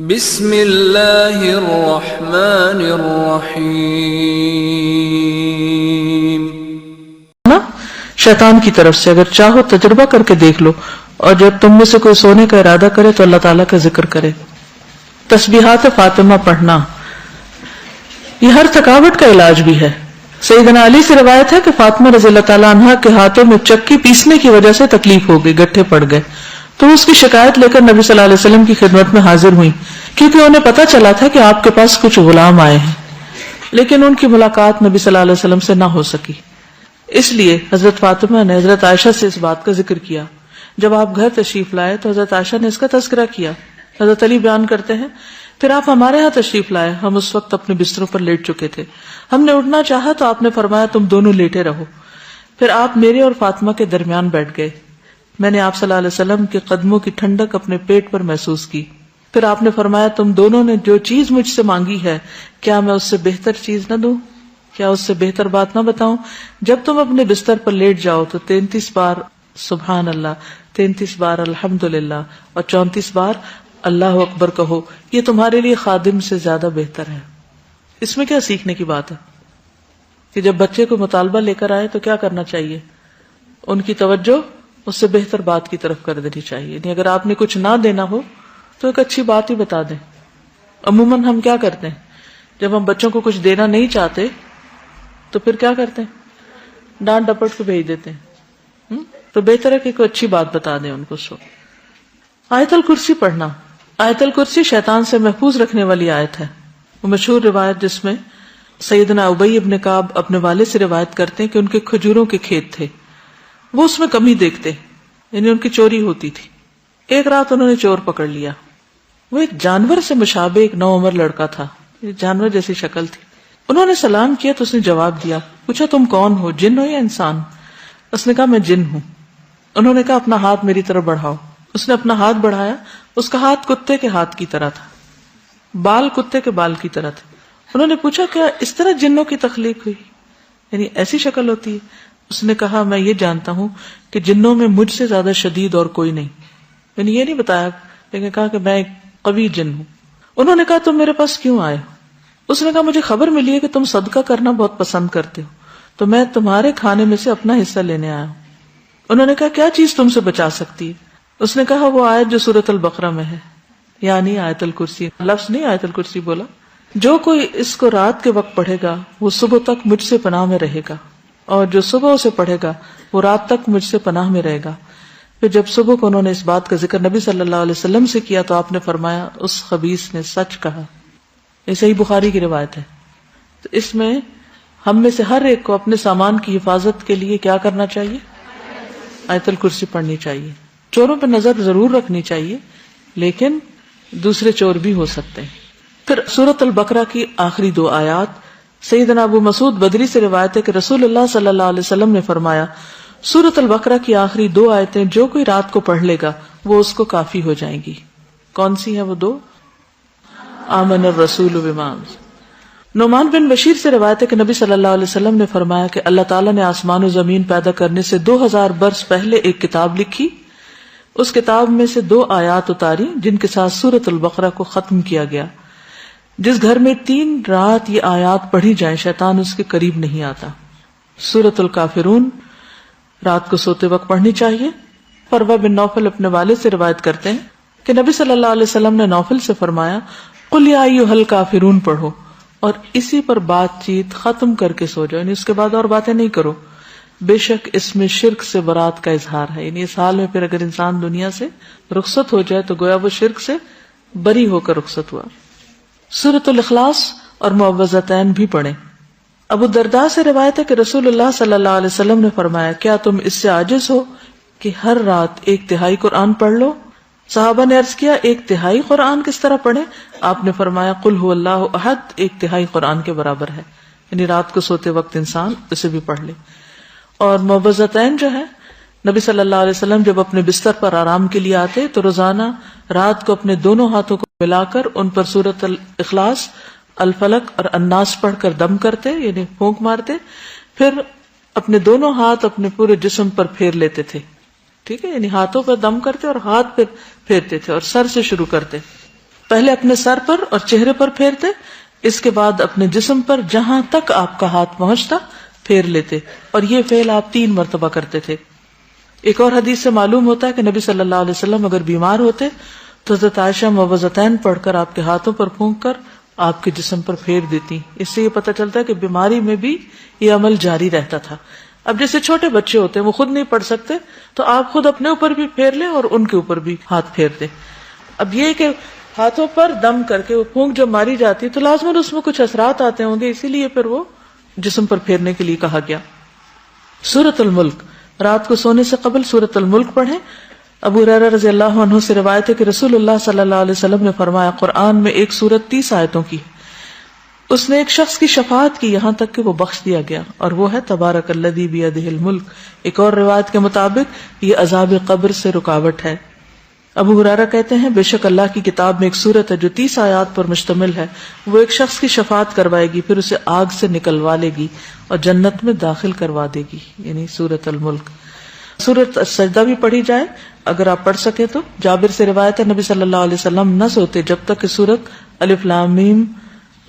بسم اللہ الرحمن الرحیم. شیطان کی طرف سے اگر چاہو تجربہ کر کے دیکھ لو، اور جب تم میں سے کوئی سونے کا ارادہ کرے تو اللہ تعالیٰ کا ذکر کرے. تسبیحات فاطمہ پڑھنا یہ ہر تھکاوٹ کا علاج بھی ہے. سیدنا علی سے روایت ہے کہ فاطمہ رضی اللہ تعالیٰ عنہا کے ہاتھوں میں چکی پیسنے کی وجہ سے تکلیف ہو گئی، گٹھے پڑ گئے، تو اس کی شکایت لے کر نبی صلی اللہ علیہ وسلم کی خدمت میں حاضر ہوئی، کیونکہ انہیں پتا چلا تھا کہ آپ کے پاس کچھ غلام آئے ہیں، لیکن ان کی ملاقات نبی صلی اللہ علیہ وسلم سے نہ ہو سکی. اس لیے حضرت فاطمہ نے حضرت عائشہ سے اس بات کا ذکر کیا. جب آپ گھر تشریف لائے تو حضرت عائشہ نے اس کا تذکرہ کیا. حضرت علی بیان کرتے ہیں پھر آپ ہمارے ہاں تشریف لائے، ہم اس وقت اپنے بستروں پر لیٹ چکے تھے، ہم نے اٹھنا چاہا تو آپ نے فرمایا تم دونوں لیٹے رہو. پھر آپ میرے اور فاطمہ کے درمیان بیٹھ گئے. میں نے آپ صلی اللہ علیہ وسلم کے قدموں کی ٹھنڈک اپنے پیٹ پر محسوس کی. پھر آپ نے فرمایا تم دونوں نے جو چیز مجھ سے مانگی ہے کیا میں اس سے بہتر چیز نہ دوں، کیا اس سے بہتر بات نہ بتاؤں؟ جب تم اپنے بستر پر لیٹ جاؤ تو 33 بار سبحان اللہ، 33 بار الحمدللہ اور 34 بار اللہ اکبر کہو، یہ تمہارے لیے خادم سے زیادہ بہتر ہے. اس میں کیا سیکھنے کی بات ہے کہ جب بچے کو مطالبہ لے کر آئے تو کیا کرنا چاہیے؟ ان کی توجہ اس سے بہتر بات کی طرف کر دینی چاہیے. یعنی اگر آپ نے کچھ نہ دینا ہو تو ایک اچھی بات ہی بتا دیں. عموماً ہم کیا کرتے ہیں جب ہم بچوں کو کچھ دینا نہیں چاہتے تو پھر کیا کرتے ہیں؟ ڈانٹ ڈپٹ کو بھیج دیتے ہیں. تو بہتر ہے کہ کوئی اچھی بات بتا دیں ان کو. آیت الکرسی پڑھنا. آیت الکرسی شیطان سے محفوظ رکھنے والی آیت ہے. وہ مشہور روایت جس میں سیدنا ابی ابن کعب اپنے والد سے روایت کرتے ہیں کہ ان کے کھجوروں کے کھیت تھے، وہ اس میں کمی دیکھتے، یعنی ان کی چوری ہوتی تھی. ایک رات انہوں نے چور پکڑ لیا. وہ ایک جانور سے مشابہ ایک نوعمر لڑکا تھا، جانور جیسی شکل تھی. انہوں نے سلام کیا تو اس نے جواب دیا. پوچھا تم کون ہو، جن ہو یا انسان؟ اس نے کہا میں جن ہوں. انہوں نے کہا اپنا ہاتھ میری طرف بڑھاؤ. اس نے اپنا ہاتھ بڑھایا. اس کا ہاتھ کتے کے ہاتھ کی طرح تھا، بال کتے کے بال کی طرح تھے. انہوں نے پوچھا کیا اس طرح جنوں کی تخلیق ہوئی، یعنی ایسی شکل ہوتی ہے؟ اس نے کہا میں یہ جانتا ہوں کہ جنوں میں مجھ سے زیادہ شدید اور کوئی نہیں. یعنی یہ نہیں بتایا، لیکن کہا کہ میں ایک قوی جن ہوں. انہوں نے کہا تم میرے پاس کیوں آئے ہو؟ اس نے کہا مجھے خبر ملی ہے کہ تم صدقہ کرنا بہت پسند کرتے ہو، تو میں تمہارے کھانے میں سے اپنا حصہ لینے آیا ہوں. انہوں نے کہا کیا چیز تم سے بچا سکتی ہے؟ اس نے کہا وہ آیت جو سورۃ البقرہ میں ہے، یعنی آیت الکرسی. لفظ نہیں آیت الکرسی بولا. جو کوئی اس کو رات کے وقت پڑھے گا وہ صبح تک مجھ سے پناہ میں رہے گا، اور جو صبح اسے پڑھے گا وہ رات تک مجھ سے پناہ میں رہے گا. پھر جب صبح کو انہوں نے اس بات کا ذکر نبی صلی اللہ علیہ وسلم سے کیا تو آپ نے فرمایا اس خبیث نے سچ کہا. یہ صحیح بخاری کی روایت ہے. تو اس میں ہم میں سے ہر ایک کو اپنے سامان کی حفاظت کے لیے کیا کرنا چاہیے؟ آیت الکرسی پڑھنی چاہیے. چوروں پہ نظر ضرور رکھنی چاہیے، لیکن دوسرے چور بھی ہو سکتے ہیں. پھر سورۃ البقرہ کی آخری 2 آیات. سیدنا ابو مسعود بدری سے روایت ہے کہ رسول اللہ صلی اللہ علیہ وسلم نے فرمایا سورۃ البقرہ کی آخری 2 آیتیں جو کوئی رات کو پڑھ لے گا وہ اس کو کافی ہو جائیں گی. کون سی ہیں وہ 2؟ آمن الرسول بما. نعمان بن بشیر سے روایت ہے کہ نبی صلی اللہ علیہ وسلم نے فرمایا کہ اللہ تعالیٰ نے آسمان و زمین پیدا کرنے سے 2000 برس پہلے ایک کتاب لکھی. اس کتاب میں سے 2 آیات اتاری جن کے ساتھ سورۃ البقرہ کو ختم کیا گیا. جس گھر میں 3 رات یہ آیات پڑھی جائیں شیطان اس کے قریب نہیں آتا. سورۃ الکافرون رات کو سوتے وقت پڑھنی چاہیے. فروہ بن نوفل اپنے والد سے روایت کرتے ہیں کہ نبی صلی اللہ علیہ وسلم نے نوفل سے فرمایا قل یا ایھا الکافرون پڑھو اور اسی پر بات چیت ختم کر کے سو جاؤ، یعنی اس کے بعد اور باتیں نہیں کرو. بے شک اس میں شرک سے برات کا اظہار ہے. یعنی اس حال میں پھر اگر انسان دنیا سے رخصت ہو جائے تو گویا وہ شرک سے بری ہو کر رخصت ہوا. سورۃ الاخلاص اور معوذتین بھی پڑھیں. ابو الدرداء سے روایت ہے کہ رسول اللہ صلی اللہ علیہ وسلم نے فرمایا کیا تم اس سے عاجز ہو کہ ہر رات 1/3 قرآن پڑھ لو؟ صحابہ نے عرض کیا 1/3 قرآن کس طرح پڑھیں؟ آپ نے فرمایا قل هو اللہ احد 1/3 قرآن کے برابر ہے. یعنی رات کو سوتے وقت انسان اسے بھی پڑھ لے. اور معوذتین جو ہے نبی صلی اللہ علیہ وسلم جب اپنے بستر پر آرام کے لیے آتے تو روزانہ رات کو اپنے دونوں ہاتھوں کو ملا کر ان پر سورۃ الاخلاص، الفلق اور الناس پڑھ کر دم کرتے، یعنی پھونک مارتے. پھر اپنے دونوں ہاتھ اپنے پورے جسم پر پھیر لیتے تھے. ٹھیک ہے، یعنی ہاتھوں پر دم کرتے اور ہاتھ پھر پھیرتے تھے اور سر سے شروع کرتے. پہلے اپنے سر پر اور چہرے پر پھیرتے، اس کے بعد اپنے جسم پر جہاں تک آپ کا ہاتھ پہنچتا پھیر لیتے، اور یہ فعل آپ 3 مرتبہ کرتے تھے۔ ایک اور حدیث سے معلوم ہوتا ہے کہ نبی صلی اللہ علیہ وسلم اگر بیمار ہوتے تو حضرت عائشہ موعظتین پڑھ کر آپ کے ہاتھوں پر پھونک کر آپ کے جسم پر پھیر دیتی۔ اس سے یہ پتہ چلتا ہے کہ بیماری میں بھی یہ عمل جاری رہتا تھا۔ اب جیسے چھوٹے بچے ہوتے ہیں وہ خود نہیں پڑھ سکتے تو آپ خود اپنے اوپر بھی پھیر لیں اور ان کے اوپر بھی ہاتھ پھیر دیں۔ اب یہ کہ ہاتھوں پر دم کر کے وہ پھونک جب ماری جاتی ہے تو لازماً اس میں کچھ اثرات آتے ہوں گے، اسی لیے پھر وہ جسم پر پھیرنے کے لیے کہا گیا۔ سورۃ الملک، رات کو سونے سے قبل سورۃ الملک پڑھیں۔ ابو ہریرہ رضی اللہ عنہ سے روایت ہے کہ رسول اللہ صلی اللہ علیہ وسلم نے فرمایا، قرآن میں ایک سورت 30 آیتوں کی، اس نے ایک شخص کی شفاعت کی یہاں تک کہ وہ بخش دیا گیا، اور وہ ہے تبارک الذی بیدہ الملک۔ ایک اور روایت کے مطابق یہ عذاب قبر سے رکاوٹ ہے۔ ابو ہریرہ کہتے ہیں، بے شک اللہ کی کتاب میں ایک سورت ہے جو 30 آیات پر مشتمل ہے، وہ ایک شخص کی شفاعت کروائے گی، پھر اسے آگ سے نکلوا لے گی اور جنت میں داخل کروا دے گی، یعنی سورت الملک۔ سورت السجدہ بھی پڑھی جائے اگر آپ پڑھ سکے تو۔ جابر سے روایت ہے نبی صلی اللہ علیہ وسلم نہ سوتے جب تک کہ سورت الف لام میم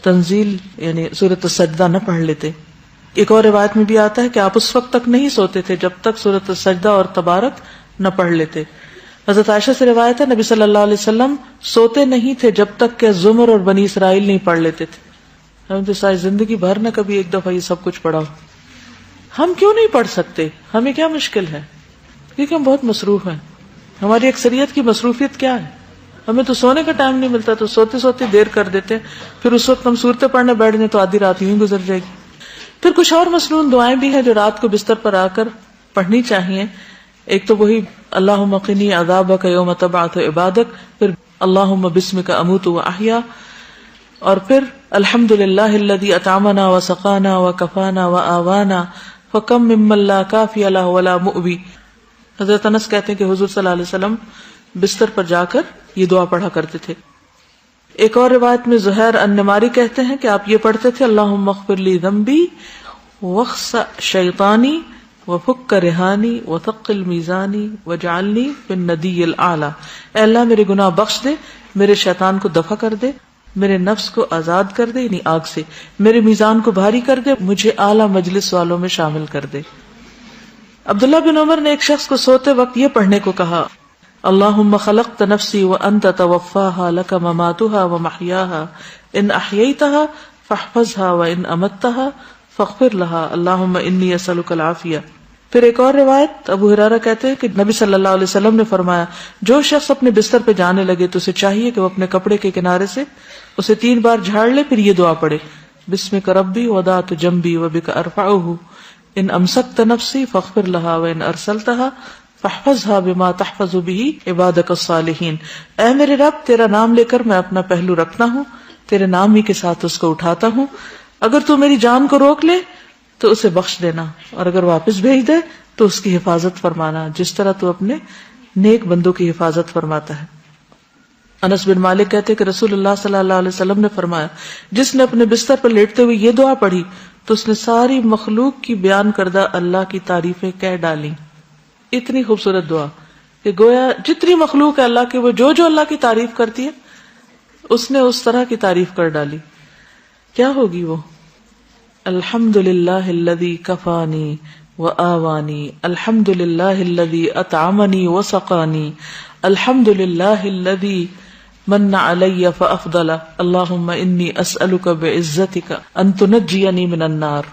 تنزیل یعنی سورت السجدہ نہ پڑھ لیتے۔ ایک اور روایت میں بھی آتا ہے کہ آپ اس وقت تک نہیں سوتے تھے جب تک سورت السجدہ اور تبارک نہ پڑھ لیتے۔ حضرت عائشہ سے روایت ہے نبی صلی اللہ علیہ وسلم سوتے نہیں تھے جب تک کہ زمر اور بنی اسرائیل نہیں پڑھ لیتے تھے۔ ہم تو ساری زندگی بھر نہ کبھی ایک دفعہ یہ سب کچھ پڑھا ہو۔ ہم کیوں نہیں پڑھ سکتے؟ ہمیں کیا مشکل ہے؟ کیونکہ ہم بہت مصروف ہیں۔ ہماری اکثریت کی مصروفیت کیا ہے؟ ہمیں تو سونے کا ٹائم نہیں ملتا، تو سوتے سوتے دیر کر دیتے ہیں، پھر اس وقت ہم صورتیں پڑھنے بیٹھ جائیں تو آدھی رات یوں گزر جائے گی۔ پھر کچھ اور مصنون دعائیں بھی ہیں جو رات کو بستر پر آ کر پڑھنی چاہیے۔ ایک تو وہی اللہم قنی عذابک یوم تبعث عبادک، پھر اللہم بسمک اموت واحیا، اور پھر الحمدللہ الذی اطعمنا وسقانا وکفانا وآوانا فکم ممن لا کافی لہ ولا مؤوی۔ حضرت انس کہتے ہیں کہ حضور صلی اللہ علیہ وسلم بستر پر جا کر یہ دعا پڑھا کرتے تھے۔ ایک اور روایت میں زہیر النماری کہتے ہیں کہ آپ یہ پڑھتے تھے، اللہم اغفر لی ذنبی واخسأ شیطانی وفک رہانی وثقل میزانی وجعلنی فی الندی الاعلی۔ اے اللہ میرے گناہ بخش دے، میرے شیطان کو دفع کر دے، میرے نفس کو آزاد کر دے یعنی آگ سے، میرے میزان کو بھاری کر دے، مجھے اعلی مجلس والوں میں شامل کر دے۔ عبداللہ بن عمر نے ایک شخص کو سوتے وقت یہ پڑھنے کو کہا، اللہم خلقت نفسی وانت توفاہا لک مماتہا ومحیاہا ان احییتہا فاحفظہا وان امتہا فاغفر لہا اللہم انی اسألک العافیہ۔ پھر ایک اور روایت ابو ہریرہ کہتے ہیں کہ نبی صلی اللہ علیہ وسلم نے فرمایا، جو شخص اپنے بستر پہ جانے لگے تو اسے چاہیے کہ وہ اپنے کپڑے کے کنارے سے اسے 3 بار جھاڑ لے، پھر یہ دعا پڑھے، بسمک ربی وضعت جنبی وبک ارفعہ ان امسکت نفسی فاغفر لہا وان ارسلتہا فاحفظھا بما تحفظ بہ عبادک الصالحین۔ اے میرے رب، تیرا نام لے کر میں اپنا پہلو رکھتا ہوں، تیرے نام ہی کے ساتھ اس کو اٹھاتا ہوں، اگر تو میری جان کو روک لے تو اسے بخش دینا، اور اگر واپس بھیج دے تو اس کی حفاظت فرمانا، جس طرح تو اپنے نیک بندوں کی حفاظت فرماتا ہے۔ انس بن مالک کہتے کہ رسول اللہ صلی اللہ علیہ وسلم نے فرمایا، جس نے اپنے بستر پر لیٹتے ہوئے یہ دعا پڑھی تو اس نے ساری مخلوق کی بیان کردہ اللہ کی تعریفیں کہہ ڈالیں۔ اتنی خوبصورت دعا کہ گویا جتنی مخلوق ہے اللہ کے، وہ جو جو اللہ کی تعریف کرتی ہے اس نے اس طرح کی تعریف کر ڈالی۔ کیا ہوگی وہ؟ الحمدللہ الذی کفانی وآوانی، الحمدللہ الذی اطعمنی وسقانی، الحمدللہ الذی من علی فافضل، اللہم انی اسألک بعزتک ان تنجینی من النار۔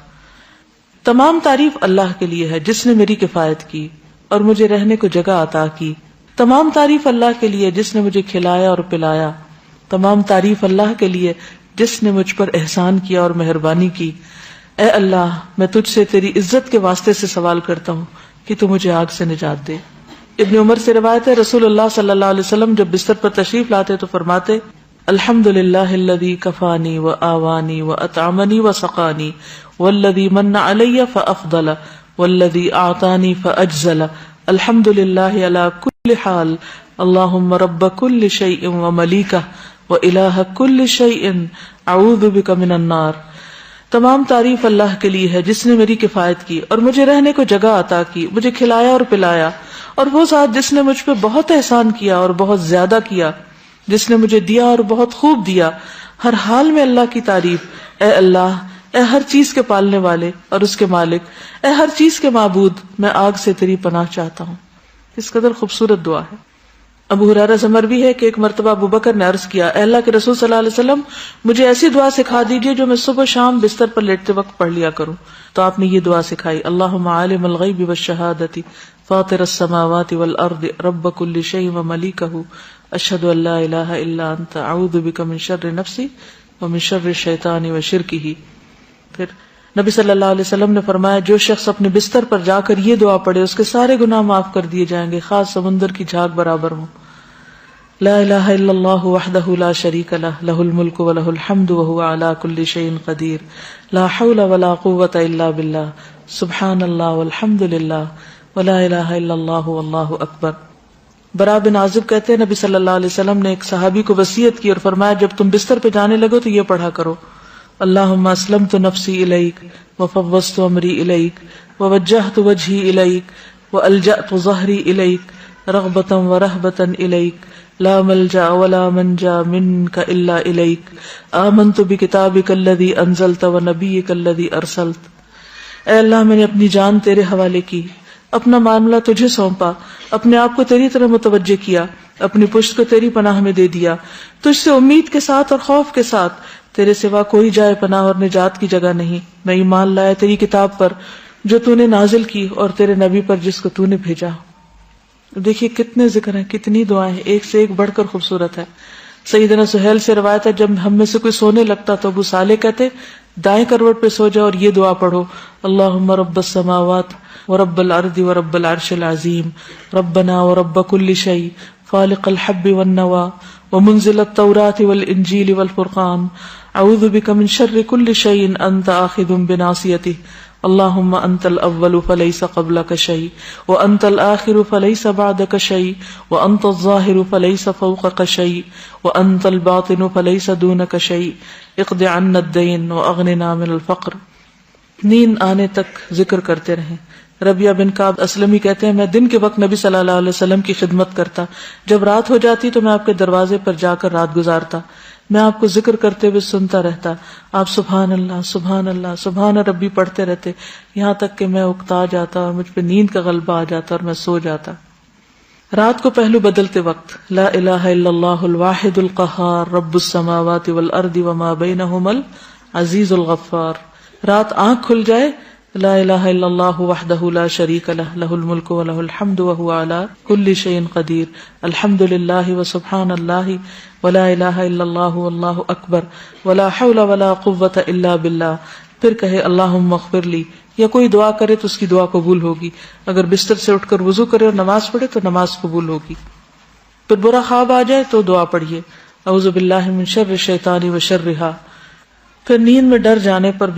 تمام تعریف اللہ کے لیے ہے جس نے میری کفایت کی اور مجھے رہنے کو جگہ عطا کی۔ تمام تعریف اللہ کے لیے جس نے مجھے کھلایا اور پلایا۔ تمام تعریف اللہ کے لیے جس نے مجھ پر احسان کیا اور مہربانی کی۔ اے اللہ، میں تجھ سے تیری عزت کے واسطے سے سوال کرتا ہوں کہ تو مجھے آگ سے نجات دے۔ ابن عمر سے روایت ہے، رسول اللہ صلی اللہ علیہ وسلم جب بستر پر تشریف لاتے تو فرماتے، الحمدللہ الذی کفانی وآوانی واطعمنی وسقانی والذی من علی فافضل والذی اعطانی فاجزل، الحمدللہ علی کل حال، اللہم رب کل شیء وملیکہ وإلہ کل شیء اعوذ بک من النار۔ تمام تعریف اللہ کے لیے ہے جس نے میری کفایت کی اور مجھے رہنے کو جگہ عطا کی، مجھے کھلایا اور پلایا، اور وہ ذات جس نے مجھ پہ بہت احسان کیا اور بہت زیادہ کیا۔ جس نے مجھے دیا اور بہت خوب دیا، ہر حال میں اللہ کی تعریف۔ اے اللہ، اے ہر چیز کے پالنے والے اور اس کے مالک، اے ہر چیز کے معبود، میں آگ سے تیری پناہ چاہتا ہوں۔ اس قدر خوبصورت دعا ہے۔ ابو ہریرہ سے مروی ہے کہ ایک مرتبہ ابو بکر نے عرض کیا، اے اللہ کے رسول صلی اللہ علیہ وسلم، مجھے ایسی دعا سکھا دیجئے جو میں صبح شام بستر پر لیٹتے وقت پڑھ لیا کروں۔ تو آپ نے یہ دعا سکھائی، اللہم عالم الغیب والشہادۃ فاطر السماوات والارض رب کل شیء وملیکہ اشہد ان لا الہ الا انت اعوذ بک من شر نفسی ومن شر الشیطان وشرکہ۔ پھر نبی صلی اللہ علیہ وسلم نے فرمایا، جو شخص اپنے بستر پر جا کر یہ دعا پڑھے اس کے سارے گناہ معاف کر دیے جائیں گے، خاص سمندر کی جھاگ برابر ہوں۔ لا الہ الا اللہ وحدہ لا شریک لہ، لہ الملک ولہ الحمد وہو علی کل شیء قدیر، لا حول ولا قوۃ الا باللہ، سبحان اللہ والحمد للہ ولا الہ الا اللہ واللہ اکبر۔ برا بن عازب کہتے ہیں، نبی صلی اللہ علیہ وسلم نے ایک صحابی کو وصیت کی اور فرمایا، جب تم بستر پہ جانے لگو تو یہ پڑھا کرو، اللہم اسلمت نفسی الیک وفوضت امری الیک ووجہت وجہی الیک والجأت ظہری الیک رغبتا ورہبتا الیک لا ملجأ ولا منجا منک الا الیک آمنت بکتابک الذی انزلت ونبیک الذی ارسلت۔ اے اللہ، میں نے اپنی جان تیرے حوالے کی، اپنا معاملہ تجھے سونپا، اپنے آپ کو تیری طرف متوجہ کیا، اپنی پشت کو تیری پناہ میں دے دیا، تجھ سے امید کے ساتھ اور خوف کے ساتھ، تیرے سوا کوئی جائے پناہ اور نجات کی جگہ نہیں۔ میں ایمان لایا تیری کتاب پر جو تو نے نازل کی اور تیرے نبی پر جس کو تو نے بھیجا۔ دیکھیے کتنے ذکر ہیں، کتنی دعائیں ہیں، ایک سے ایک بڑھ کر خوبصورت ہے۔ سیدنا سہیل سے روایت ہے، جب ہم میں سے کوئی سونے لگتا تو ابو صالح کہتے، دائیں کروٹ پہ سو جاؤ اور یہ دعا پڑھو، اللہم رب السماوات ورب الارض ورب العرش العظیم ربنا ورب کل شیء فالق الحب والنوى ومنزل التوراة والانجیل والفرقان اعوذ بک من شر کل شیء انت آخذ بناصیتہ اللہم انت الاول فلیس قبلک شیء وانت الآخر فلیس بعدک شیء وانت الظاہر فلیس فوقک شیء وانت الباطن فلیس دونک شیء اقض عنا الدین واغننا من الفقر۔ نیند آنے تک ذکر کرتے رہیں۔ ربیہ بن کعب اسلمی کہتے ہیں، میں دن کے وقت نبی صلی اللہ علیہ وسلم کی خدمت کرتا، جب رات ہو جاتی تو میں آپ کے دروازے پر جا کر رات گزارتا، میں آپ کو ذکر کرتے ہوئے سنتا رہتا، آپ سبحان اللہ سبحان اللہ سبحان ربی پڑھتے رہتے، یہاں تک کہ میں اکتا جاتا اور مجھ پہ نیند کا غلبہ آ جاتا اور میں سو جاتا۔ رات کو پہلو بدلتے وقت لا الہ الا اللہ الواحد القہار رب السماوات والارض وما بینہما العزیز الغفار۔ رات آنکھ کھل جائے، لا الہ الا اللہ وحدہ لا شریک لہ، لہ الملک ولہ الحمد وہو علی کل شیء قدیر، الحمد للہ وسبحان اللہ ولا الہ الا اللہ واللہ اکبر ولا حول ولا قوۃ الا باللہ۔ پھر کہے اللہم اغفر لی، یا کوئی دعا کرے تو اس کی دعا قبول ہوگی، اگر بستر سے اٹھ کر وضو کرے اور نماز پڑھے تو نماز قبول ہوگی۔ پھر برا خواب آ جائے تو دعا پڑھیے، اعوذ باللہ من شر الشیطان وشرہا۔ پھر نیند میں ڈر جانے پر بھی